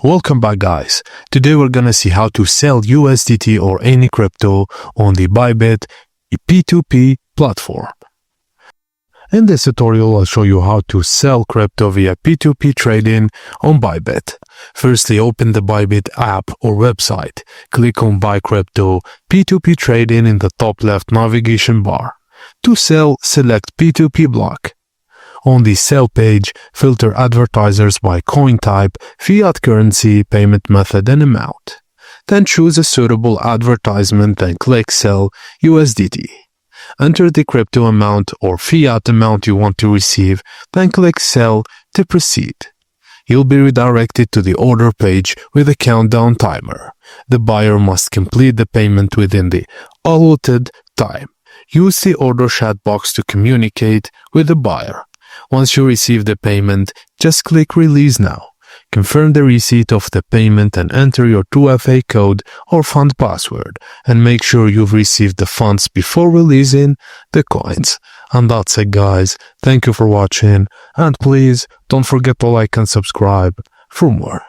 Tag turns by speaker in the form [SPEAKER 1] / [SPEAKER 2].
[SPEAKER 1] Welcome back, guys. Today we're gonna see how to sell USDT or any crypto on the Bybit P2P platform. In this tutorial, I'll show you how to sell crypto via P2P trading on Bybit. Firstly, open the Bybit app or website. Click on Buy Crypto P2P Trading in the top left navigation bar. To sell, select P2P block. On the sell page, filter advertisers by coin type, fiat currency, payment method, and amount. Then choose a suitable advertisement and click Sell USDT. Enter the crypto amount or fiat amount you want to receive, then click Sell to proceed. You'll be redirected to the order page with a countdown timer. The buyer must complete the payment within the allotted time. Use the order chat box to communicate with the buyer. Once you receive the payment, just click Release Now. Confirm the receipt of the payment and enter your 2FA code or fund password, and make sure you've received the funds before releasing the coins. And that's it, guys. Thank you for watching, and please don't forget to like and subscribe for more.